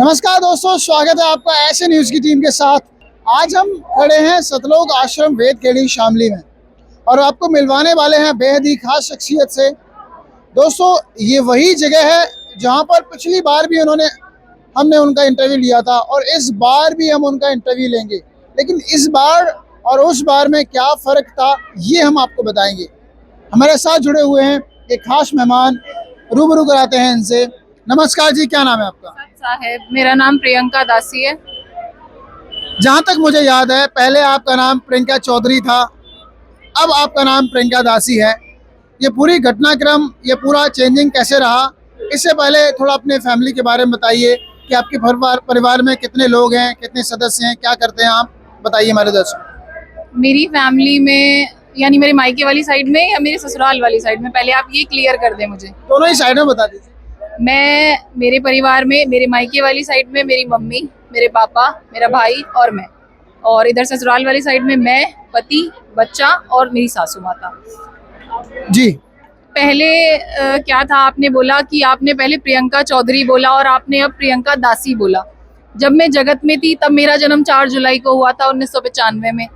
नमस्कार दोस्तों, स्वागत है आपका ऐसे न्यूज़ की टीम के साथ। आज हम खड़े हैं सतलोक आश्रम वेदखेड़ी शामली में और आपको मिलवाने वाले हैं बेहद ही खास शख्सियत से। दोस्तों, ये वही जगह है जहां पर पिछली बार भी हमने उनका इंटरव्यू लिया था और इस बार भी हम उनका इंटरव्यू लेंगे। लेकिन इस बार और उस बार में क्या फ़र्क था, ये हम आपको बताएंगे। हमारे साथ जुड़े हुए हैं एक खास मेहमान, रूबरू कराते हैं इनसे। नमस्कार जी, क्या नाम है आपका? साहब, मेरा नाम प्रियंका दासी है। जहाँ तक मुझे याद है, पहले आपका नाम प्रियंका चौधरी था, अब आपका नाम प्रियंका दासी है। ये पूरी घटनाक्रम, ये पूरा चेंजिंग कैसे रहा? इससे पहले थोड़ा अपने फैमिली के बारे में बताइए कि आपके परिवार में कितने लोग हैं, कितने सदस्य हैं, क्या करते हैं आप? बताइए हमारे दर्शक। मेरी फैमिली में यानी मेरे मायके वाली साइड में या मेरे ससुराल वाली साइड में, पहले आप ये क्लियर कर दें मुझे। दोनों ही साइड में बता दीजिए। मेरे परिवार में मेरे मायके वाली साइड में मेरी मम्मी, मेरे पापा, मेरा भाई और मैं, और इधर ससुराल वाली साइड में मैं, पति, बच्चा और मेरी सासू माता जी। पहले क्या था, आपने बोला कि आपने पहले प्रियंका चौधरी बोला और आपने अब प्रियंका दासी बोला। जब मैं जगत में थी तब मेरा जन्म 4 जुलाई को हुआ था 1995 में।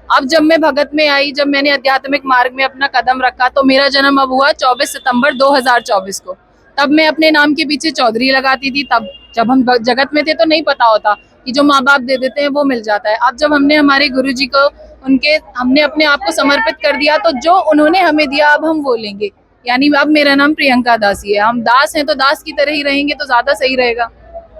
अब जब मैं भगत में आई, जब मैंने आध्यात्मिक मार्ग में अपना कदम रखा, तो मेरा जन्म अब हुआ 24 सितंबर 2024 को। तब मैं अपने नाम के पीछे चौधरी लगाती थी। तब जब हम जगत में थे तो नहीं पता होता कि जो माँ बाप दे देते हैं वो मिल जाता है। अब जब हमने हमारे गुरुजी को हमने अपने आप को समर्पित कर दिया, तो जो उन्होंने हमें दिया अब हम वो लेंगे। यानी अब मेरा नाम प्रियंका दासी है। हम दास हैं तो दास की तरह ही रहेंगे तो ज्यादा सही रहेगा।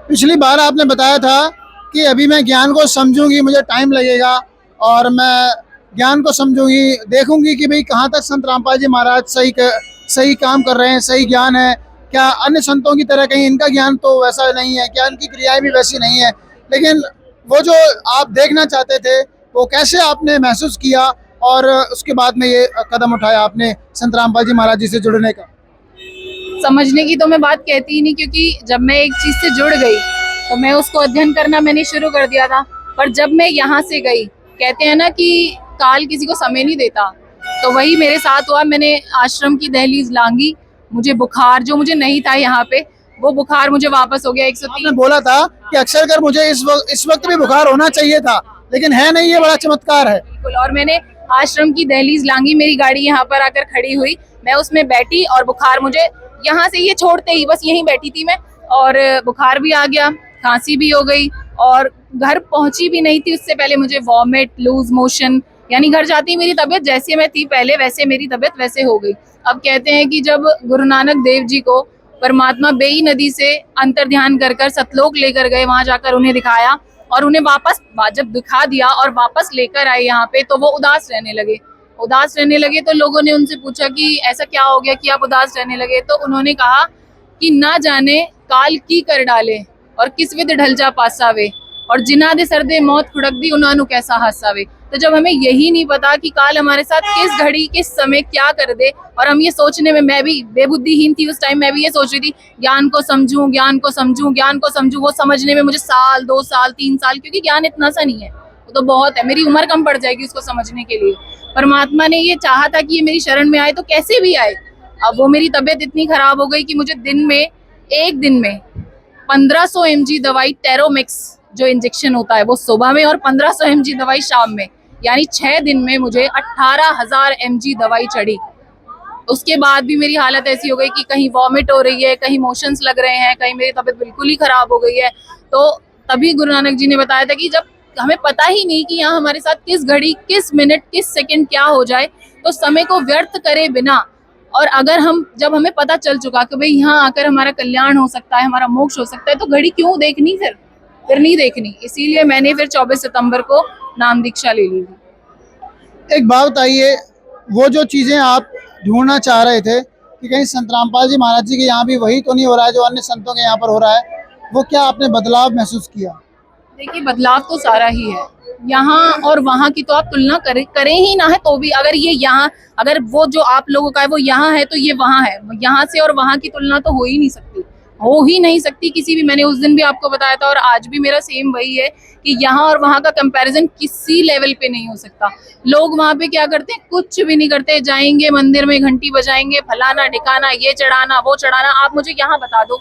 पिछली बार आपने बताया था कि अभी मैं ज्ञान को समझूंगी, मुझे टाइम लगेगा और मैं ज्ञान को समझूंगी, देखूंगी कि भाई कहाँ तक संत रामपाल जी महाराज सही काम कर रहे हैं, सही ज्ञान है क्या, अन्य संतों की तरह कहीं इनका ज्ञान तो वैसा नहीं है क्या, इनकी क्रियाएं भी वैसी नहीं है। लेकिन वो जो आप देखना चाहते थे वो कैसे आपने महसूस किया और उसके बाद में ये कदम उठाया आपने संत रामपाल जी महाराज जी से जुड़ने का? समझने की तो मैं बात कहती ही नहीं, क्योंकि जब मैं एक चीज से जुड़ गई तो मैं उसको अध्ययन करना मैंने शुरू कर दिया था। पर जब मैं यहाँ से गई, कहते हैं ना कि काल किसी को समय नहीं देता, तो वही मेरे साथ हुआ। मैंने आश्रम की दहलीज लांघी, मुझे बुखार जो मुझे नहीं था यहाँ पे, वो बुखार मुझे वापस हो गया। 103 आपने बोला था कि अक्सर कर मुझे इस वक्त भी बुखार होना चाहिए था, लेकिन है नहीं, ये बड़ा चमत्कार है। बिल्कुल। और मैंने आश्रम की दहलीज लांघी, मेरी गाड़ी यहाँ पर आकर खड़ी हुई, मैं उसमें बैठी और बुखार मुझे यहाँ से ये छोड़ते ही बस यहीं बैठी थी मैं, और बुखार भी आ गया, खांसी भी हो गई, और घर पहुंची भी नहीं थी उससे पहले मुझे वॉमिट, लूज मोशन, यानी घर जाती मेरी तबीयत जैसे मैं थी पहले वैसे मेरी तबीयत वैसे हो गई। अब कहते हैं कि जब गुरु नानक देव जी को परमात्मा बेई नदी से अंतर ध्यान कर कर सतलोक लेकर गए, वहां जाकर उन्हें दिखाया और उन्हें वापस जब दिखा दिया और वापस लेकर आए यहाँ पे, तो वो उदास रहने लगे। तो लोगों ने उनसे पूछा कि ऐसा क्या हो गया कि आप उदास रहने लगे? तो उन्होंने कहा कि ना जाने काल की कर डाले और किस विध ढल जा पासावे, और जिन्ना दे सरदे मौत खुड़क दी उन्होंने कैसा हासावे। तो जब हमें यही नहीं पता कि काल हमारे साथ किस घड़ी किस समय क्या कर दे, और हम ये सोचने में, मैं भी बेबुद्धिहीन थी उस टाइम, मैं भी ये सोच रही थी ज्ञान को समझूं, वो समझने में मुझे साल, 2 साल, 3 साल, क्योंकि ज्ञान इतना सा नहीं है, वो तो बहुत है, मेरी उम्र कम पड़ जाएगी उसको समझने के लिए। परमात्मा ने ये चाहा था कि ये मेरी शरण में आए तो कैसे भी आए। अब वो मेरी तबीयत इतनी खराब हो गई कि मुझे एक दिन में 1500 mg दवाई टेरोमिक्स जो इंजेक्शन होता है वो सुबह में, और 1500 mg दवाई शाम में, यानी 6 दिन में मुझे 18,000 mg दवाई चढ़ी। उसके बाद भी मेरी हालत ऐसी हो गई कि कहीं वॉमिट हो रही है, कहीं मोशंस लग रहे हैं, कहीं मेरी तबीयत बिल्कुल ही खराब हो गई है। तो तभी गुरु नानक जी ने बताया था कि जब हमें पता ही नहीं कि यहाँ हमारे साथ किस घड़ी, किस मिनट, किस सेकंड क्या हो जाए, तो समय को व्यर्थ करे बिना, और अगर जब हमें पता चल चुका कि भाई यहाँ आकर हमारा कल्याण हो सकता है, हमारा मोक्ष हो सकता है, तो घड़ी क्यों देखनी, फिर नहीं देखनी। इसीलिए मैंने फिर 24 सितंबर को नाम दीक्षा ले ली थी। एक बात बताइए, वो जो चीज़ें आप ढूंढना चाह रहे थे कि कहीं संत रामपाल जी महाराज जी के यहाँ भी वही तो नहीं हो रहा है जो अन्य संतों के यहाँ पर हो रहा है, वो क्या आपने बदलाव महसूस किया? देखिए, बदलाव तो सारा ही है, यहाँ और वहाँ की तो आप तुलना करें ही ना है तो भी, अगर ये यहाँ, अगर वो जो आप लोगों का है वो यहाँ है तो ये वहाँ है, यहाँ से और वहाँ की तुलना तो हो ही नहीं सकती किसी भी। मैंने उस दिन भी आपको बताया था और आज भी मेरा सेम वही है कि यहाँ और वहाँ का कंपैरिजन किसी लेवल पे नहीं हो सकता। लोग वहाँ पे क्या करते हैं, कुछ भी नहीं करते, जाएंगे मंदिर में घंटी बजाएंगे, फलाना ढिकाना, ये चढ़ाना वो चढ़ाना। आप मुझे यहाँ बता दो,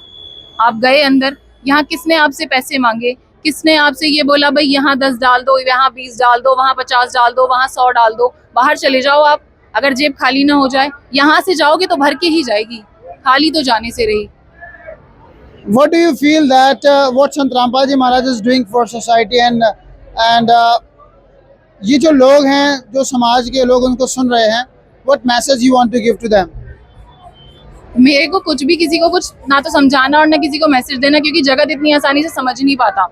आप गए अंदर, यहाँ किसने आपसे पैसे मांगे, किसने आपसे ये बोला भाई यहाँ 10 डाल दो, यहाँ 20 डाल दो, वहाँ 50 डाल दो, वहाँ 100 डाल दो। बाहर चले जाओ आप, अगर जेब खाली ना हो जाए, यहाँ से जाओगे तो भर के ही जाएगी, खाली तो जाने से रही। What do you feel that what Sant Rampal Ji Maharaj is doing for society and ये जो लोग हैं, जो समाज के लोग उनको सुन रहे हैं, what message you want to give to them? मेरे को कुछ भी किसी को कुछ ना तो समझाना और ना किसी को मैसेज देना, क्योंकि जगत इतनी आसानी से समझ नहीं पाता।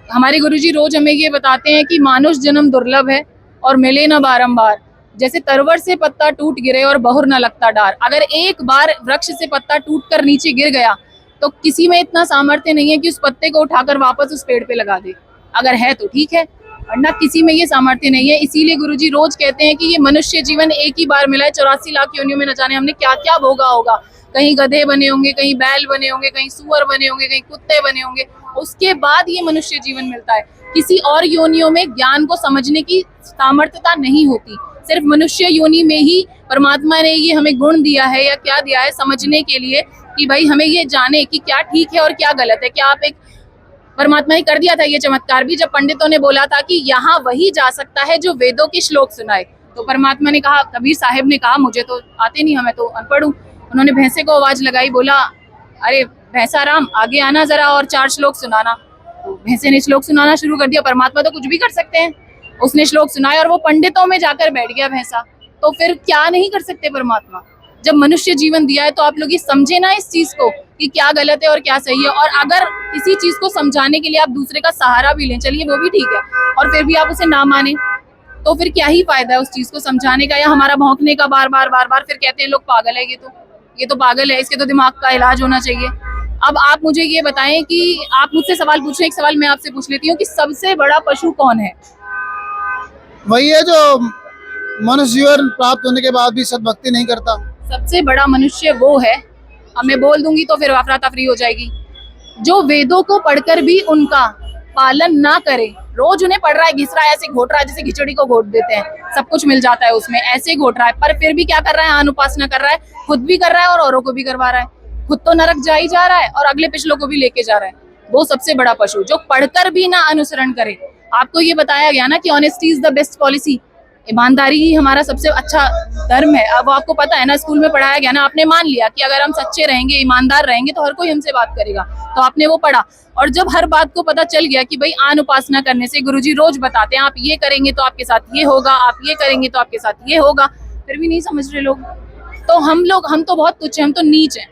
हमारे गुरुजी रोज हमें ये बताते हैं कि मानुष जन्म दुर्लभ है और मिले ना बारंबार। जैसे तरवर से पत्ता टूट गिरे और बहुर न लगता डार। अगर एक बार वृक्ष से पत्ता टूट कर नीचे गिर गया तो किसी में इतना सामर्थ्य नहीं है कि उस पत्ते को उठाकर वापस उस पेड़ पे लगा दे। अगर है तो ठीक है, वरना किसी में ये सामर्थ्य नहीं है। इसीलिए गुरुजी रोज कहते हैं कि ये मनुष्य जीवन एक ही बार मिला है, 84 लाख योनियों में न जाने हमने क्या क्या भोगा होगा। कहीं गधे बने होंगे, कहीं बैल बने होंगे, कहीं सुअर बने होंगे, कहीं कुत्ते बने होंगे, उसके बाद ये मनुष्य जीवन मिलता है। किसी और योनियों में ज्ञान को समझने की सामर्थ्यता नहीं होती। सिर्फ मनुष्य योनि में ही परमात्मा ने ये हमें गुण दिया है या क्या दिया है समझने के लिए कि भाई हमें ये जाने कि क्या ठीक है और क्या गलत है। क्या आप एक परमात्मा ने कर दिया था ये चमत्कार भी, जब पंडितों ने बोला था कि यहाँ वही जा सकता है जो वेदों के श्लोक सुनाए। तो परमात्मा ने कहा, कबीर साहिब ने कहा, मुझे तो आते नहीं, हमें तो अनपढ़ हूँ। उन्होंने भैंसे को आवाज लगाई, बोला अरे भैंसा राम आगे आना जरा और 4 श्लोक सुनाना। तो भैंसे ने श्लोक सुनाना शुरू कर दिया। परमात्मा तो कुछ भी कर सकते हैं, उसने श्लोक सुनाया और वो पंडितों में जाकर बैठ गया भैंसा। तो फिर क्या नहीं कर सकते परमात्मा। जब मनुष्य जीवन दिया है तो आप लोग ये समझे ना इस चीज को कि क्या गलत है और क्या सही है। और अगर किसी चीज को समझाने के लिए आप दूसरे का सहारा भी लें, चलिए वो भी ठीक है, और फिर भी आप उसे ना माने तो फिर क्या ही फायदा है उस चीज को समझाने का या हमारा भौंकने का बार बार। फिर कहते हैं लोग पागल है, ये तो पागल है, इसके तो दिमाग का इलाज होना चाहिए। अब आप मुझे ये बताएं कि आप मुझसे सवाल पूछें, एक सवाल मैं आपसे पूछ लेती हूँ कि सबसे बड़ा पशु कौन है? वही है जो मनुष्य जीवन प्राप्त होने के बाद भी सद्भक्ति नहीं करता। सबसे बड़ा मनुष्य वो है, अब मैं बोल दूंगी तो फिर अफरा तफरी हो जाएगी, जो वेदों को पढ़कर भी उनका पालन ना करे। रोज उन्हें पढ़ रहा है, घिस रहा है, ऐसे घोट रहा है जैसे खिचड़ी को घोट देते हैं, सब कुछ मिल जाता है उसमें, ऐसे घोट रहा है, पर फिर भी क्या कर रहा है? अनुपासना कर रहा है, खुद भी कर रहा है और औरों को भी करवा रहा है। खुद तो नरक जा ही जा रहा है और अगले पिछलों को भी लेके जा रहा है। वो सबसे बड़ा पशु जो पढ़कर भी ना अनुसरण करे। आपको ये बताया गया ना कि honesty is the best policy, ईमानदारी ही हमारा सबसे अच्छा धर्म है। अब आपको पता है ना, स्कूल में पढ़ाया गया ना, आपने मान लिया कि अगर हम सच्चे रहेंगे, ईमानदार रहेंगे तो हर कोई हमसे बात करेगा, तो आपने वो पढ़ा। और जब हर बात को पता चल गया कि भाई आन उपासना करने से, गुरुजी रोज बताते हैं आप ये करेंगे तो आपके साथ ये होगा, आप ये करेंगे तो आपके साथ ये होगा, फिर भी नहीं समझ रहे लोग। तो हम तो बहुत तुच्छ हैं, हम तो नीच हैं।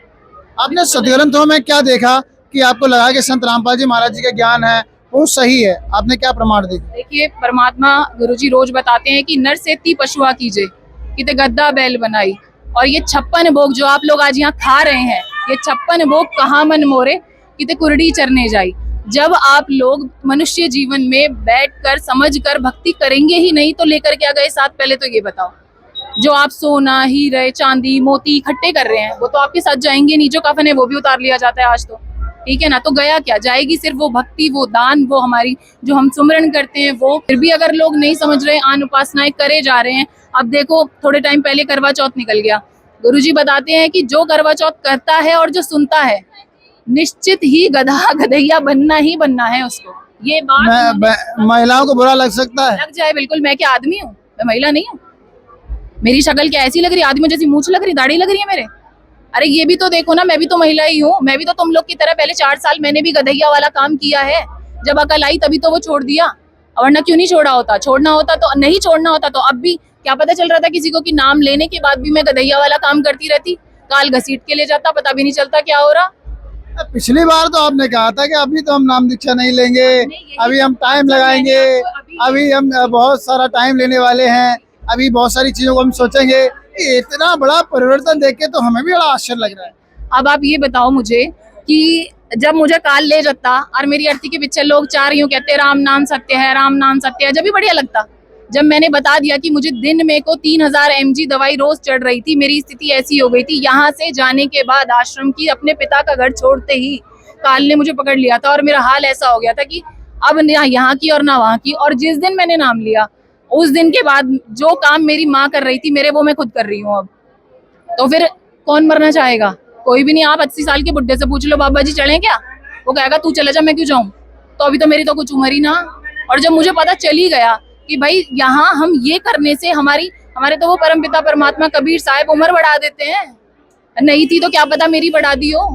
आपने सदग्रंथों में क्या देखा कि आपको लगा कि संत रामपाल जी महाराज जी का ज्ञान है वो सही है? आपने क्या प्रमाण देखा? देखिए, परमात्मा गुरुजी रोज बताते हैं कि नर सेती पशुआ कीजे, किते गद्दा बैल बनाई। और ये 56 भोग जो आप लोग आज यहाँ खा रहे हैं, ये 56 भोग कहाँ मन मोरे, किते कुरडी चरने जाई। जब आप लोग मनुष्य जीवन में बैठकर समझकर भक्ति करेंगे ही नहीं तो लेकर क्या गए साथ? पहले तो ये बताओ। जो आप सोना, हीरे, चांदी, मोती इकट्ठे कर रहे हैं वो तो आपके साथ जाएंगे नहीं। जो कफन है वो भी उतार लिया जाता है आज तो, ठीक है ना। तो गया क्या? जाएगी सिर्फ वो भक्ति, वो दान, वो हमारी जो हम सुमरन करते हैं वो। फिर भी अगर लोग नहीं समझ रहे, आन उपासनाएं करे जा रहे हैं। अब देखो, थोड़े टाइम पहले करवा चौथ निकल गया। गुरुजी बताते हैं कि जो करवा चौथ करता है और जो सुनता है, निश्चित ही गधा गधैया बनना ही बनना है उसको। ये बात महिलाओं को बुरा लग सकता है? लग जाए बिल्कुल। मैं क्या आदमी हूँ? मैं महिला नहीं हूँ? मेरी शक्ल क्या ऐसी लग रही है? आदमी जैसी मूंछ लग रही, दाढ़ी लग रही है मेरे? अरे ये भी तो देखो ना, मैं भी तो महिला ही हूँ। मैं भी तो तुम लोग की तरह पहले 4 साल मैंने भी गधैया वाला काम किया है। जब अकल आई तभी तो वो छोड़ दिया, वरना क्यों नहीं छोड़ा होता? छोड़ना होता तो नहीं, छोड़ना होता तो अब भी क्या पता चल रहा था किसी को कि नाम लेने के बाद भी मैं गधैया वाला काम करती रहती, काल घसीट के ले जाता, पता भी नहीं चलता क्या हो रहा। पिछली बार तो आपने कहा था कि अभी तो हम नाम दीक्षा नहीं लेंगे, अभी हम टाइम लगाएंगे, अभी हम बहुत सारा टाइम लेने वाले हैं, अभी बहुत सारी चीजों को हम सोचेंगे। इतना बड़ा परिवर्तन देख के तो हमें भी बड़ा आश्चर्य लग रहा है। अब आप ये बताओ मुझे कि जब मुझे काल ले जाता और मेरी अर्थी के पीछे लोग 4 यूं कहते राम नाम सत्य है, राम नाम सत्य है, जब भी बढ़िया लगता। जब मैंने बता दिया कि मुझे दिन में को 3000 mg दवाई रोज चढ़ रही थी, मेरी स्थिति ऐसी हो गई थी, यहाँ से जाने के बाद आश्रम की, अपने पिता का घर छोड़ते ही काल ने मुझे पकड़ लिया था और मेरा हाल ऐसा हो गया था कि अब ना यहाँ की और ना वहाँ की। और जिस दिन मैंने नाम लिया उस दिन के बाद जो काम मेरी माँ कर रही थी मेरे, वो मैं खुद कर रही हूँ अब। तो फिर कौन मरना चाहेगा? कोई भी नहीं। आप 80 साल के बुढ़े से पूछ लो बाबा जी चढ़े क्या, वो कहेगा तू चले जा, मैं क्यों जाऊं, तो अभी तो मेरी तो कुछ उम्र ही ना। और जब मुझे पता चल ही गया कि भाई यहाँ हम ये करने से हमारे तो वो परमपिता परमात्मा कबीर साहब उम्र बढ़ा देते हैं, नहीं थी तो क्या पता मेरी बढ़ा दी हो,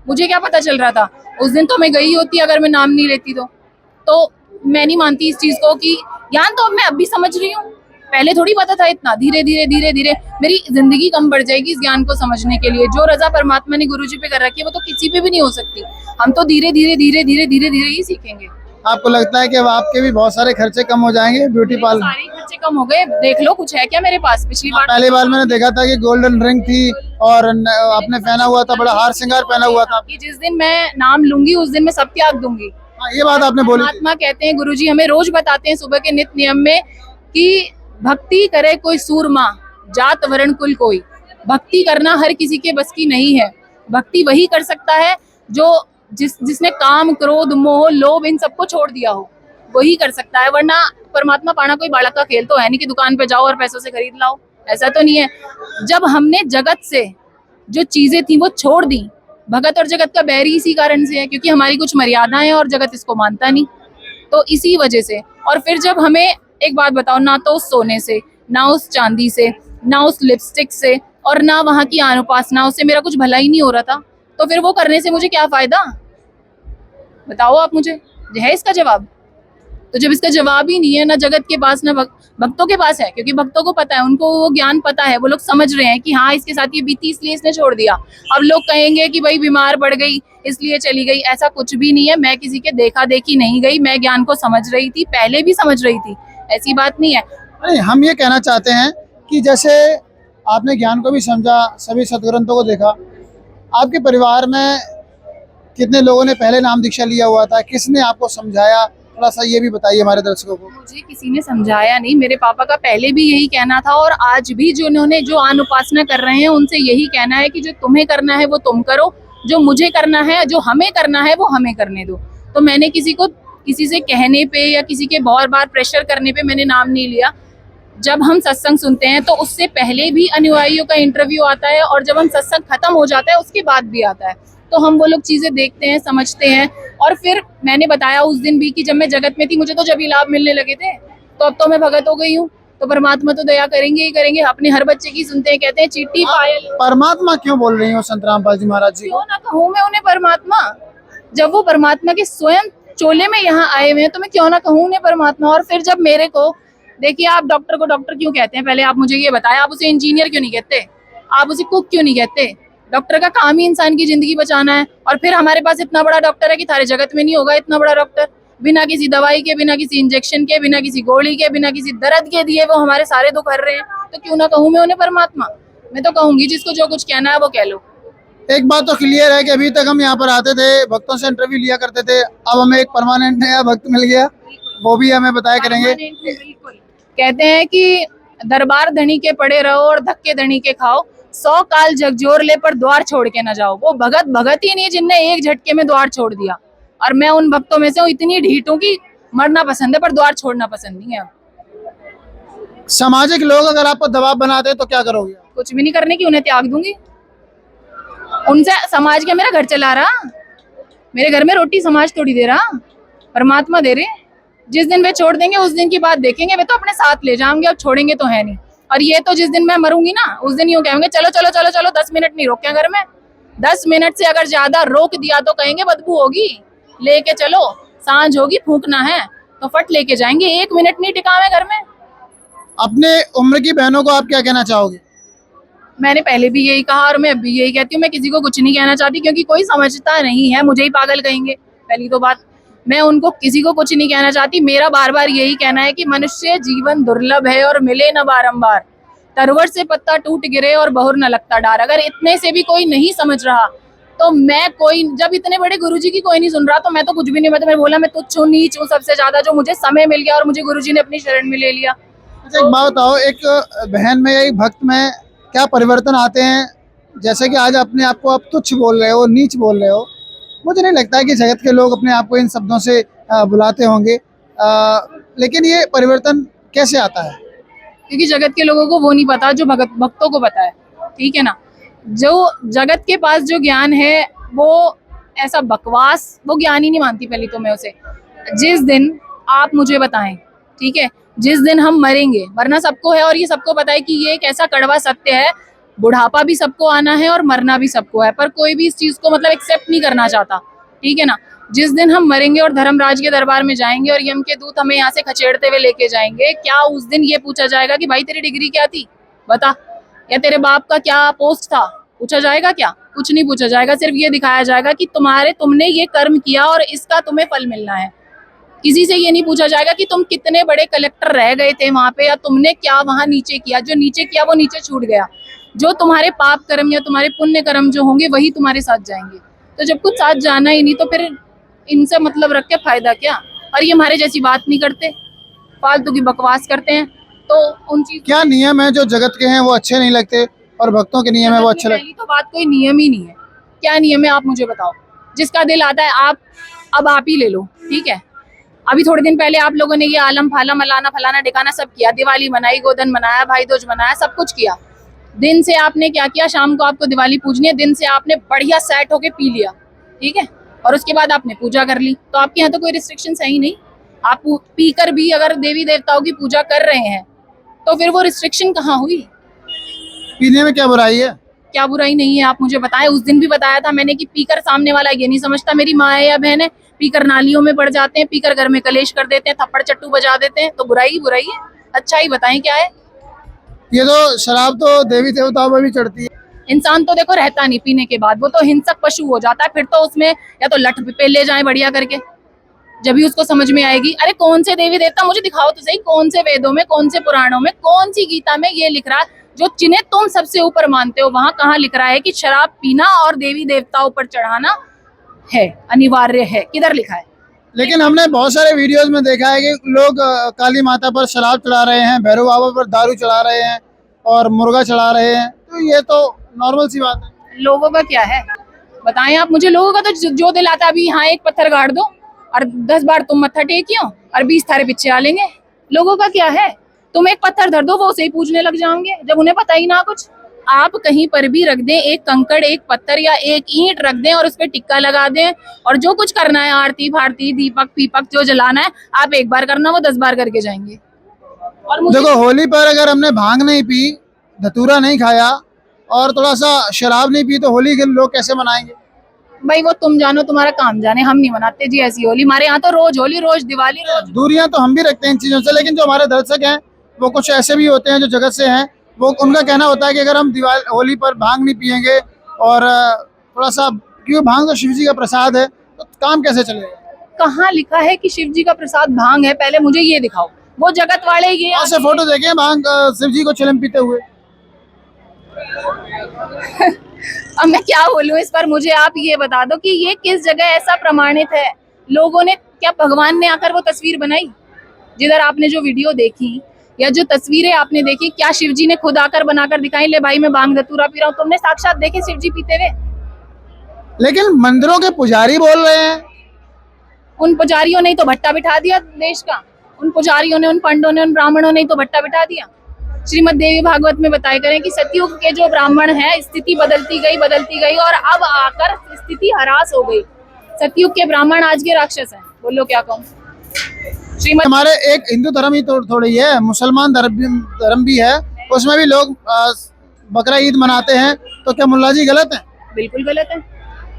मुझे क्या पता चल रहा था। उस दिन तो मैं गई होती अगर मैं नाम नहीं लेती तो मैं नहीं मानती इस चीज को कि ज्ञान तो अब मैं अभी समझ रही हूँ, पहले थोड़ी पता था इतना। धीरे धीरे धीरे धीरे मेरी जिंदगी कम बढ़ जाएगी इस ज्ञान को समझने के लिए। जो रजा परमात्मा ने गुरुजी पे कर रखी है वो तो किसी पे भी नहीं हो सकती। हम तो धीरे धीरे धीरे धीरे धीरे धीरे ही सीखेंगे। आपको लगता है कि अब आपके भी बहुत सारे खर्चे कम हो जाएंगे ब्यूटी पार्लर? सारे खर्चे कम हो गए, देख लो कुछ है क्या मेरे पास। पिछली बार पहली बार मैंने देखा था कि गोल्डन रिंग थी और आपने पहना हुआ था, बड़ा हार श्रृंगार पहना हुआ था। कि जिस दिन मैं नाम लूंगी उस दिन मैं सब त्याग दूंगी। हाँ, ये बात आपने बोली थी। परमात्मा कहते हैं, गुरुजी हमें रोज बताते हैं सुबह के नित्य नियम में कि भक्ति करे कोई सूरमा, जात वर्ण कुल कोई। भक्ति करना हर किसी के बस की नहीं है। भक्ति वही कर सकता है जो जिसने काम, क्रोध, मोह, लोभ इन सबको छोड़ दिया हो, वही कर सकता है। वरना परमात्मा पाना कोई बालक का खेल तो है नहीं कि दुकान पे जाओ और पैसों से खरीद लाओ, ऐसा तो नहीं है। जब हमने जगत से जो चीजें थी वो छोड़ दी, भगत और जगत का बैर ही इसी कारण से है क्योंकि हमारी कुछ मर्यादाएं हैं और जगत इसको मानता नहीं, तो इसी वजह से। और फिर जब हमें एक बात बताओ, ना तो उस सोने से, ना उस चांदी से, ना उस लिपस्टिक से और ना वहां की अनुपासनाओं से मेरा कुछ भला ही नहीं हो रहा था, तो फिर वो करने से मुझे क्या फायदा, बताओ आप मुझे। है इसका जवाब? तो जब इसका जवाब ही नहीं है, ना जगत के पास ना भक्तों के पास है, क्योंकि भक्तों को पता है, उनको वो ज्ञान पता है, वो लोग समझ रहे हैं कि हाँ इसके साथ ये बीती इसलिए इसने छोड़ दिया। अब लोग कहेंगे कि भाई बीमार पड़ गई इसलिए चली गई, ऐसा कुछ भी नहीं है। मैं किसी के देखा देखी नहीं गई, मैं ज्ञान को समझ रही थी, पहले भी समझ रही थी, ऐसी बात नहीं है। नहीं, हम ये कहना चाहते हैं कि जैसे आपने ज्ञान को भी समझा, सभी सदग्रंथों को देखा, आपके परिवार में कितने लोगों ने पहले नाम दीक्षा लिया हुआ था, किसने आपको समझाया, थोड़ा सा ये भी बताइए हमारे दर्शकों को। मुझे किसी ने समझाया नहीं, मेरे पापा का पहले भी यही कहना था और आज भी जो उन्होंने जो आन उपासना कर रहे हैं उनसे यही कहना है कि जो तुम्हें करना है वो तुम करो, जो मुझे करना है, जो हमें करना है वो हमें करने दो। तो मैंने किसी से कहने पे या किसी के बहुत बार प्रेशर करने पे मैंने नाम नहीं लिया। जब हम सत्संग सुनते हैं तो उससे पहले भी अनुयायियों का इंटरव्यू आता है और जब हम सत्संग खत्म हो जाता है उसके बाद भी आता है, तो हम वो लोग चीजें देखते हैं, समझते हैं। और फिर मैंने बताया उस दिन भी कि जब मैं जगत में थी मुझे तो जब ही लाभ मिलने लगे थे, तो अब तो मैं भगत हो गई हूँ, तो परमात्मा तो दया करेंगे ही करेंगे। अपने हर बच्चे की सुनते हैं, कहते हैं चीटी पायल। परमात्मा क्यों बोल रही हो संत रामपाल जी महाराज जी? क्यों ना कहूँ मैं उन्हें परमात्मा, जब वो परमात्मा के स्वयं चोले में यहाँ आए हुए हैं तो मैं क्यों ना कहूँ उन्हें परमात्मा। और फिर जब मेरे को, देखिए आप डॉक्टर को डॉक्टर क्यों कहते हैं, पहले आप मुझे ये बताएं। आप उसे इंजीनियर क्यों नहीं कहते, आप उसे कुक क्यों नहीं कहते? डॉक्टर का काम ही इंसान की जिंदगी बचाना है। और फिर हमारे पास इतना बड़ा डॉक्टर है कि सारे जगत में नहीं होगा इतना बड़ा डॉक्टर। बिना किसी दवाई के, बिना किसी इंजेक्शन के, बिना किसी गोली के, बिना किसी दर्द के दिए वो हमारे सारे दुख हर रहे हैं, तो क्यों ना कहूँ मैं उन्हें परमात्मा। मैं तो कहूंगी जिसको जो कुछ कहना है वो कह लो। एक बात तो क्लियर है कि अभी तक हम यहाँ पर आते थे, भक्तों से इंटरव्यू लिया करते थे, अब हमें एक परमानेंट नया भक्त मिल गया, वो भी हमें बताया करेंगे। कहते हैं कि दरबार धनी के पड़े रहो और धक्के धनी के खाओ, 100 काल जगजोर ले पर द्वार छोड़ के ना जाओ। वो भगत भगत ही नहीं जिनने एक झटके में द्वार छोड़ दिया, और मैं उन भक्तों में से हूँ। इतनी ढीठ हूँ कि मरना पसंद है पर द्वार छोड़ना पसंद नहीं है। सामाजिक लोग अगर आपको दबाव बनाते तो क्या करोगे? कुछ भी नहीं करने की, उन्हें त्याग दूंगी। उनसे समाज क्या मेरा घर चला रहा, मेरे घर में रोटी समाज थोड़ी दे रहा, परमात्मा दे रहे। जिस दिन वे छोड़ देंगे उस दिन की बात देखेंगे, वे तो अपने साथ ले जाएंगे, अब छोड़ेंगे तो है नहीं। और ये तो जिस दिन मैं मरूंगी ना उस दिन यूं कहेंगे चलो चलो चलो चलो 10 मिनट नहीं रोके घर में। 10 मिनट से अगर ज्यादा रोक दिया तो कहेंगे बदबू होगी, लेके चलो, सांझ होगी, फूकना है तो फट लेके जाएंगे। 1 मिनट नहीं टिकावे घर में। अपने उम्र की बहनों को आप क्या कहना चाहोगे? मैंने पहले भी यही कहा और मैं अभी यही कहती हूँ, मैं किसी को कुछ नहीं कहना चाहती क्योंकि कोई समझता नहीं है, मुझे ही पागल कहेंगे पहली तो बात। मैं उनको किसी को कुछ नहीं कहना चाहती। मेरा बार बार यही कहना है कि मनुष्य जीवन दुर्लभ है और मिले न बारंबार, तरवर से पत्ता टूट गिरे और बहुर न लगता डार। अगर इतने से भी कोई नहीं समझ रहा तो मैं कोई, जब इतने बड़े गुरुजी की कोई नहीं सुन रहा तो मैं तो कुछ भी नहीं। मैं तो मैं बोला मैं तुच्छ हूँ, नीच हूँ सबसे ज्यादा, जो मुझे समय मिल गया और मुझे गुरुजी ने अपनी शरण में ले लिया। अच्छा, एक बात बताओ, एक बहन में या एक भक्त में क्या परिवर्तन आते हैं? जैसे कि आज अपने आप को आप तुच्छ बोल रहे हो, नीच बोल रहे हो, मुझे नहीं लगता है कि जगत के लोग अपने आप को इन शब्दों से बुलाते होंगे, लेकिन ये परिवर्तन कैसे आता है? क्योंकि जगत के लोगों को वो नहीं पता जो भक्तों को पता है, ठीक है ना। जो जगत के पास जो ज्ञान है वो ऐसा बकवास, वो ज्ञान ही नहीं मानती पहले तो मैं उसे। जिस दिन आप मुझे बताएं, ठीक है, जिस दिन हम मरेंगे, मरना सबको है और ये सबको पता है कि ये एक ऐसा कड़वा सत्य है, बुढ़ापा भी सबको आना है और मरना भी सबको है, पर कोई भी इस चीज को मतलब एक्सेप्ट नहीं करना चाहता, ठीक है ना। जिस दिन हम मरेंगे और धर्मराज के दरबार में जाएंगे और यम के दूत हमें यहाँ से खचेड़ते हुए लेके जाएंगे, क्या उस दिन ये पूछा जाएगा कि भाई तेरी डिग्री क्या थी बता, या तेरे बाप का क्या पोस्ट था, पूछा जाएगा क्या? कुछ नहीं पूछा जाएगा। सिर्फ ये दिखाया जाएगा कि तुमने ये कर्म किया और इसका तुम्हें फल मिलना है। किसी से ये नहीं पूछा जाएगा कि तुम कितने बड़े कलेक्टर रह गए थे वहां पे, या तुमने क्या वहां नीचे किया। जो नीचे किया वो नीचे छूट गया। जो तुम्हारे पाप कर्म या तुम्हारे पुण्य कर्म जो होंगे वही तुम्हारे साथ जाएंगे। तो जब कुछ साथ जाना ही नहीं तो फिर इनसे मतलब रख के फायदा क्या। और ये हमारे जैसी बात नहीं करते, फालतू की बकवास करते हैं। तो उन चीज क्या नियम है जो जगत के हैं वो अच्छे नहीं लगते और भक्तों के नियम है वो अच्छे लगते? पहली तो बात, कोई नियम ही नहीं है। क्या नियम है आप मुझे बताओ। जिसका दिल आता है आप ही ले लो, ठीक है। अभी थोड़े दिन पहले आप लोगों ने ये आलम फालम अलाना फलाना डिकाना सब किया, दिवाली मनाई, गोधन मनाया, भाई दूज मनाया, सब कुछ किया। दिन से आपने क्या किया, शाम को आपको दिवाली पूजनी है, दिन से आपने बढ़िया सेट होके पी लिया, ठीक है, और उसके बाद आपने पूजा कर ली। तो आपके यहाँ तो कोई रिस्ट्रिक्शन है ही नहीं। आप पीकर भी अगर देवी देवताओं की पूजा कर रहे हैं तो फिर वो रिस्ट्रिक्शन कहाँ हुई? पीने में क्या बुराई है? क्या बुराई नहीं है आप मुझे बताएं। उस दिन भी बताया था मैंने कि पीकर सामने वाला ये नहीं समझता मेरी माँ है या बहन है, पीकर नालियों में पड़ जाते हैं, पीकर घर में कलेश कर देते हैं, थप्पड़ चट्टू बजा देते हैं, तो बुराई ही बुराई है। अच्छा ही बताएं क्या है। ये तो शराब तो देवी देवताओं में भी चढ़ती है। इंसान तो देखो रहता नहीं पीने के बाद, वो तो हिंसक पशु हो जाता है। फिर तो उसमें या तो लठ पे ले जाए बढ़िया करके, जब भी उसको समझ में आएगी। अरे कौन से देवी देवता मुझे दिखाओ तो सही, कौन से वेदों में, कौन से पुराणों में, कौन सी गीता में ये लिख रहा है जो जिन्हें तुम सबसे ऊपर मानते हो, वहां कहाँ लिख रहा है कि शराब पीना और देवी देवताओं पर चढ़ाना है अनिवार्य है? किधर लिखा है? लेकिन हमने बहुत सारे वीडियोस में देखा है कि लोग काली माता पर शराब चढ़ा रहे हैं, भैरव बाबा पर दारू चढ़ा रहे हैं और मुर्गा चढ़ा रहे हैं। तो ये तो नॉर्मल सी बात है। लोगों का क्या है बताएं आप मुझे। लोगों का तो जो दिल आता है, अभी यहाँ एक पत्थर गाड़ दो और 10 बार तुम मत्था टेकियो और 20 थारे पीछे आ लेंगे। लोगों का क्या है, तुम एक पत्थर धर दो वो उसे ही पूजने लग जाओगे जब उन्हें पता ही ना कुछ। आप कहीं पर भी रख दें एक कंकड़, एक पत्थर या एक ईंट रख दें और उस पर टिक्का लगा दें, और जो कुछ करना है, आरती फारती दीपक पीपक जो जलाना है, आप एक बार करना, वो 10 बार करके जाएंगे। और मुझे देखो, होली पर अगर हमने भांग नहीं पी, धतूरा नहीं खाया और थोड़ा सा शराब नहीं पी तो होली के लोग कैसे मनाएंगे? भाई वो तुम जानो, तुम्हारा काम जाने, हम नहीं मनाते जी ऐसी होली। हमारे यहाँ तो रोज होली, रोज दिवाली, रोज। दूरियां तो हम भी रखते हैं इन चीज़ों से, लेकिन जो हमारे दर्शक हैं वो कुछ ऐसे भी होते हैं जो जगत से हैं। वो उनका कहना होता है कि अगर हम होली पर भांग नहीं पियेंगे और थोड़ा सा, क्योंकि भांग तो शिव जी का प्रसाद है, तो काम कैसे चलेगा? कहाँ लिखा है कि शिव जी का प्रसाद भांग है? पहले मुझे ये दिखाओ। वो जगत वाले ये ऐसे फोटो देखे भांग शिव जी को चिलम पीते हुए। अब मैं क्या बोलूं इस पर, मुझे आप ये बता दो कि ये किस जगह ऐसा प्रमाणित है। लोगों ने क्या, भगवान ने आकर वो तस्वीर बनाई जिधर आपने जो वीडियो देखी या जो तस्वीरें आपने देखी, क्या शिव जी ने खुद आकर बनाकर दिखाई, ले भाई मैं भांग धतूरा पी रहा हूँ? तुमने साक्षात देखे शिव जी पीते हुए? लेकिन मंदिरों के पुजारी बोल रहे हैं। उन पुजारियों ने तो भट्टा बिठा दिया देश का। उन पुजारियों ने, उन पंडों ने, उन ब्राह्मणों ने तो भट्टा बिठा दिया। श्रीमद् देवी भागवत में बताए करें कि सतयुग के जो ब्राह्मण हैं, स्थिति बदलती गई और अब आकर स्थिति हरास हो गई। सतयुग के ब्राह्मण आज के राक्षस हैं। बोलो क्या कहूँ। श्रीमद् हमारे एक हिंदू धर्म ही थोड़ी है, मुसलमान धर्म भी है, उसमें भी लोग बकरा ईद मनाते हैं। तो क्या मुल्ला जी गलत है? बिल्कुल गलत है।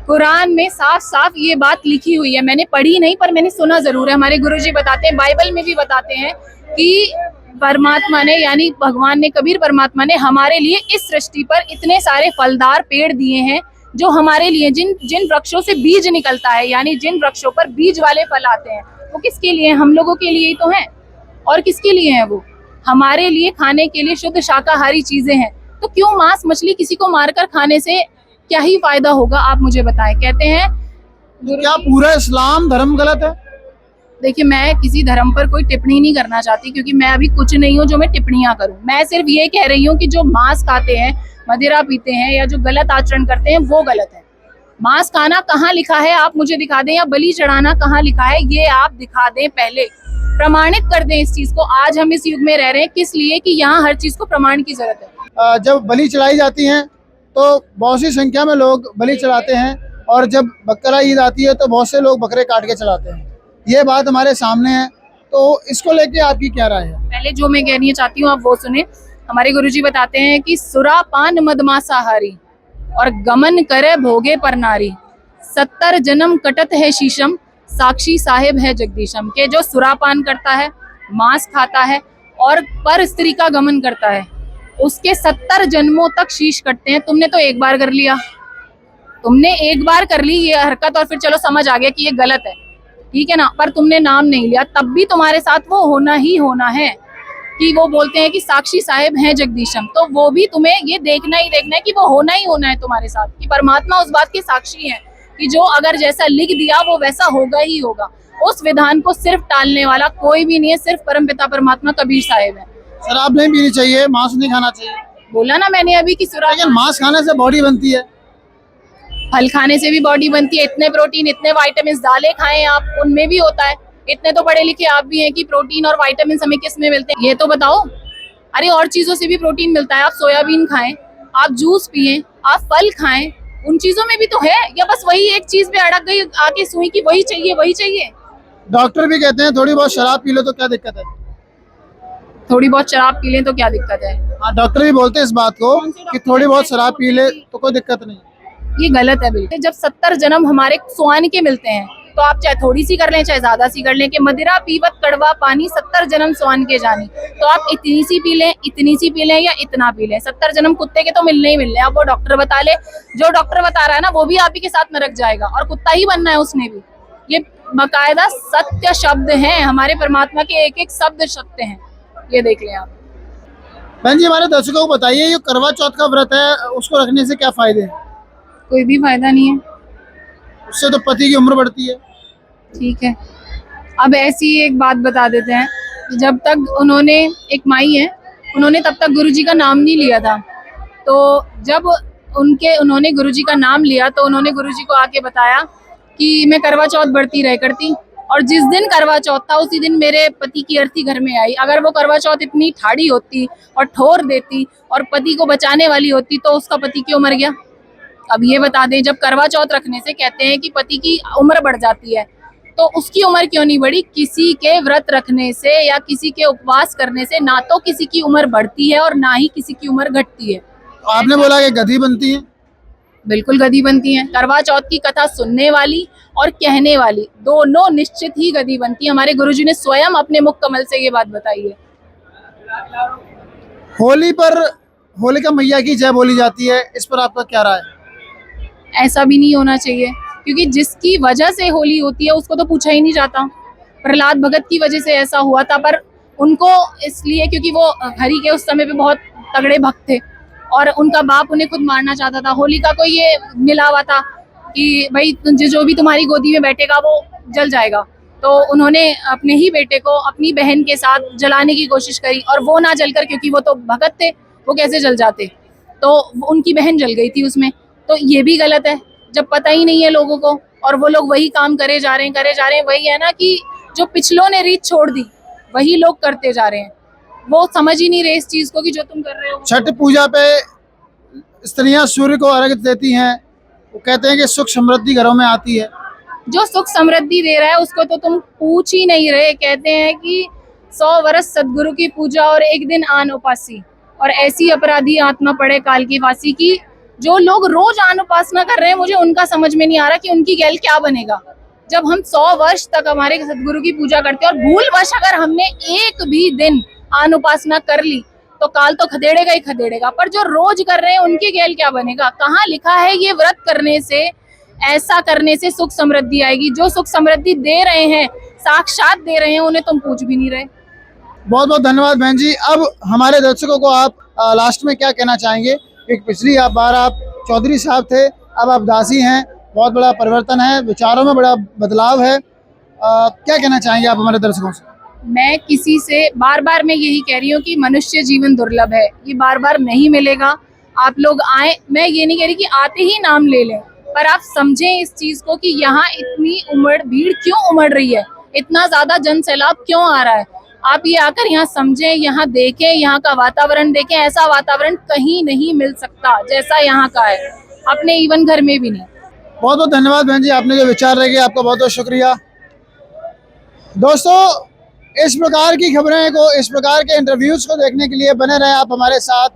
कुरान में साफ साफ ये बात लिखी हुई है। मैंने पढ़ी नहीं पर मैंने सुना जरूर है। हमारे गुरुजी बताते हैं, बाइबल में भी बताते हैं कि परमात्मा ने, यानी भगवान ने, कबीर परमात्मा ने हमारे लिए इस सृष्टि पर इतने सारे फलदार पेड़ दिए हैं जो हमारे लिए, जिन वृक्षों से बीज निकलता है, यानी जिन वृक्षों पर बीज वाले फल आते हैं, वो किसके लिए? हम लोगों के लिए ही तो हैं। और किसके लिए है वो? हमारे लिए, खाने के लिए शुद्ध शाकाहारी चीजें हैं। तो क्यों मांस मछली किसी को मारकर खाने से क्या ही फायदा होगा, आप मुझे बताएं। कहते हैं क्या पूरा इस्लाम धर्म गलत है? देखिए, मैं किसी धर्म पर कोई टिप्पणी नहीं करना चाहती क्योंकि मैं अभी कुछ नहीं हूँ जो मैं टिप्पणियां करूं। मैं सिर्फ ये कह रही हूँ कि जो मांस खाते हैं, मदिरा पीते हैं या जो गलत आचरण करते हैं वो गलत है। मांस खाना कहाँ लिखा है आप मुझे दिखा दें, या बलि चढ़ाना कहाँ लिखा है ये आप दिखा दें। पहले प्रमाणित कर दें इस चीज को। आज हम इस युग में रह रहे हैं किस लिए कि यहाँ हर चीज को प्रमाण की जरूरत है। जब बलि चढ़ाई जाती है तो बहुत सी संख्या में लोग बलि चढ़ाते हैं और जब बकरा ईद आती है तो बहुत से लोग बकरे काट के चलाते हैं। ये बात हमारे सामने है, तो इसको लेके आपकी क्या राय है? पहले जो मैं कहनी चाहती हूँ आप वो सुने। हमारे गुरुजी बताते हैं कि सुरापान मदमासाहारी और गमन करे भोगे पर नारी, 70 जन्म कटत है शीशम, साक्षी साहेब है जगदीशम। के जो सुरापान करता है, मांस खाता है और पर स्त्री का गमन करता है, उसके 70 जन्मों तक शीश कटते हैं। तुमने तो एक बार कर लिया, तुमने एक बार कर ली ये हरकत और फिर चलो समझ आ गया कि ये गलत है, ठीक है ना, पर तुमने नाम नहीं लिया, तब भी तुम्हारे साथ वो होना ही होना है। कि वो बोलते हैं कि साक्षी साहेब हैं जगदीशम, तो वो भी तुम्हें ये देखना ही देखना है कि वो होना ही होना है तुम्हारे साथ, कि परमात्मा उस बात के साक्षी हैं कि जो अगर जैसा लिख दिया वो वैसा होगा ही होगा। उस विधान को सिर्फ टालने वाला कोई भी नहीं है, सिर्फ परमपिता परमात्मा कबीर साहेब है। शराब नहीं पीनी चाहिए, मांस नहीं खाना चाहिए, बोला ना मैंने अभी कि लेकिन मांस खाने से बॉडी बनती है। फल खाने से भी बॉडी बनती है, इतने प्रोटीन इतने वाइटामिन, दालें खाएं आप, उनमें भी होता है। इतने तो पढ़े लिखे आप भी हैं कि प्रोटीन और वाइटामिन हमें किस में मिलते हैं ये तो बताओ। अरे और चीजों से भी प्रोटीन मिलता है, आप सोयाबीन खाएं, आप जूस पिए, आप फल खाएं, उन चीजों में भी तो है। या बस वही एक चीज पे अड़क गई आके सुई की वही चाहिए वही चाहिए। डॉक्टर भी कहते हैं थोड़ी बहुत शराब पी लो तो क्या दिक्कत है? थोड़ी बहुत शराब पी लें तो क्या दिक्कत है? हाँ, डॉक्टर भी बोलते हैं इस बात को कि थोड़ी बहुत शराब पी ले तो कोई दिक्कत नहीं। ये गलत है बिल्कुल। जब 70 जन्म हमारे स्वान के मिलते हैं तो आप चाहे थोड़ी सी कर लें चाहे ज्यादा सी कर लें, कि मदिरा पीवत कड़वा पानी 70 जन्म स्वान के जानी, तो आप इतनी सी पी लें, इतनी सी पी लें या इतना पी लें, 70 जन्म कुत्ते के तो मिलने ही मिलने। अब वो डॉक्टर बता ले, जो डॉक्टर बता रहा है ना वो भी आप ही के साथ नरक जाएगा और कुत्ता ही बनना है उसने भी। ये बाकायदा सत्य शब्द हैं, हमारे परमात्मा के एक एक शब्द सत्य हैं, ये देख लें आप। बहन जी, हमारे दर्शकों को बताइए, ये करवा चौथ का व्रत है, उसको रखने से क्या फायदे हैं? कोई भी फायदा नहीं है, उससे तो पति की उम्र बढ़ती है। ठीक है। अब ऐसी एक बात बता देते हैं, जब तक उन्होंने, एक माई है, उन्होंने तब तक गुरुजी का नाम नहीं लिया था, तो जब उन्होंने गुरुजी का नाम लिया तो उन्होंने गुरुजी को आके बताया कि मैं करवा चौथ बढ़ती रह करती, और जिस दिन करवा चौथ था उसी दिन मेरे पति की अर्थी घर में आई। अगर वो करवा चौथ इतनी ठाड़ी होती और ठोर देती और पति को बचाने वाली होती तो उसका पति क्यों मर गया? अब ये बता दें, जब करवा चौथ रखने से कहते हैं कि पति की उम्र बढ़ जाती है, तो उसकी उम्र क्यों नहीं बढ़ी? किसी के व्रत रखने से या किसी के उपवास करने से ना तो किसी की उम्र बढ़ती है और ना ही किसी की उम्र घटती है। तो आपने बोला कि गधी बनती है। बिल्कुल गधी बनती है। करवा चौथ की कथा सुनने वाली और कहने वाली दोनों निश्चित ही गधी बनती है। हमारे गुरुजी ने स्वयं अपने मुख कमल से ये बात बताई है। होली पर होलिका मैया की जय बोली जाती है, इस पर आपका क्या राय है? ऐसा भी नहीं होना चाहिए, क्योंकि जिसकी वजह से होली होती है उसको तो पूछा ही नहीं जाता। प्रहलाद भगत की वजह से ऐसा हुआ था, पर उनको इसलिए क्योंकि वो हरि के उस समय पे बहुत तगड़े भक्त थे और उनका बाप उन्हें खुद मारना चाहता था। होलिका को ये मिला हुआ था कि भाई जो भी तुम्हारी गोदी में बैठेगा वो जल जाएगा, तो उन्होंने अपने ही बेटे को अपनी बहन के साथ जलाने की कोशिश करी और वो ना जलकर, क्योंकि वो तो भगत थे, वो कैसे जल जाते, तो उनकी बहन जल गई थी उसमें। तो ये भी गलत है, जब पता ही नहीं है लोगों को और वो लोग वही काम करे जा रहे हैं। वही है ना कि जो पिछलों ने रीत छोड़ दी वही लोग करते जा रहे हैं, वो समझ ही नहीं रहे इस चीज को कि जो तुम कर रहे हो। छठ पूजा पे स्त्रियां सूर्य को अर्घ्य देती हैं, वो कहते हैं कि सुख समृद्धि घरों में आती है। जो सुख समृद्धि दे रहा है उसको तो तुम पूछ ही नहीं रहे। कहते हैं कि 100 वर्ष सदगुरु की पूजा और एक दिन आन उपासी, और ऐसी अपराधी आत्मा पड़े काल की फांसी। की जो लोग रोज आन उपासना कर रहे हैं, मुझे उनका समझ में नहीं आ रहा कि उनकी गैल क्या बनेगा। जब हम 100 वर्ष तक हमारे सदगुरु की पूजा करते हैं और भूलवश अगर हमने एक भी दिन आन उपासना कर ली तो काल तो खदेड़ेगा ही खदेड़ेगा, पर जो रोज कर रहे हैं उनकी गैल क्या बनेगा? कहाँ लिखा है ये व्रत करने से, ऐसा करने से सुख समृद्धि आएगी? जो सुख समृद्धि दे रहे हैं, साक्षात दे रहे हैं, उन्हें तुम पूछ भी नहीं रहे। बहुत बहुत धन्यवाद बहन जी। अब हमारे दर्शकों को आप लास्ट में क्या कहना चाहेंगे? क्योंकि पिछली बार आप चौधरी साहब थे, अब आप दासी हैं, बहुत बड़ा परिवर्तन है, विचारों में बड़ा बदलाव है। क्या कहना चाहेंगे आप हमारे दर्शकों से? मैं किसी से बार बार मैं यही कह रही हूँ कि मनुष्य जीवन दुर्लभ है, ये बार बार नहीं मिलेगा। आप लोग आए, मैं ये नहीं कह रही कि आते ही नाम ले लें, पर आप समझें इस चीज को कि यहाँ इतनी भीड़ क्यों उमड़ रही है, इतना ज्यादा जन सैलाब क्यों आ रहा है। आप ये आकर यहाँ समझें, यहाँ देखें, यहाँ का वातावरण देखें। ऐसा वातावरण कहीं नहीं मिल सकता जैसा यहाँ का है, अपने इवन घर में भी नहीं। बहुत बहुत धन्यवाद बहन जी, आपने जो विचार रखे आपका बहुत बहुत शुक्रिया। दोस्तों, इस प्रकार की खबरें को, इस प्रकार के इंटरव्यूज को देखने के लिए बने रहे आप हमारे साथ,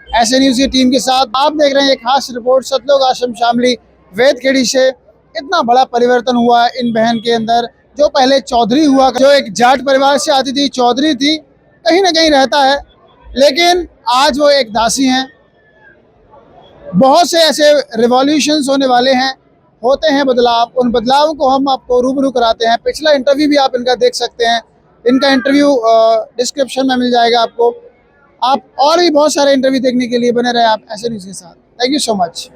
ऐसे न्यूज़ की टीम के साथ। आप देख रहे हैं एक खास रिपोर्ट सतलोक आश्रम शामली वेदखेड़ी से। इतना बड़ा परिवर्तन हुआ है इन बहन के अंदर। जो पहले चौधरी हुआ, जो एक जाट परिवार से आती थी, चौधरी थी, कहीं ना कहीं रहता है, लेकिन आज वो एक दासी हैं। बहुत से ऐसे रिवॉल्यूशंस होने वाले हैं, होते हैं बदलाव। उन बदलावों को हम आपको रूबरू कराते हैं। पिछला इंटरव्यू भी आप इनका देख सकते हैं, इनका इंटरव्यू डिस्क्रिप्शन में मिल जाएगा आपको। आप और भी बहुत सारे इंटरव्यू देखने के लिए बने रहे आप ऐसे न्यूज़ के साथ। Thank you so much.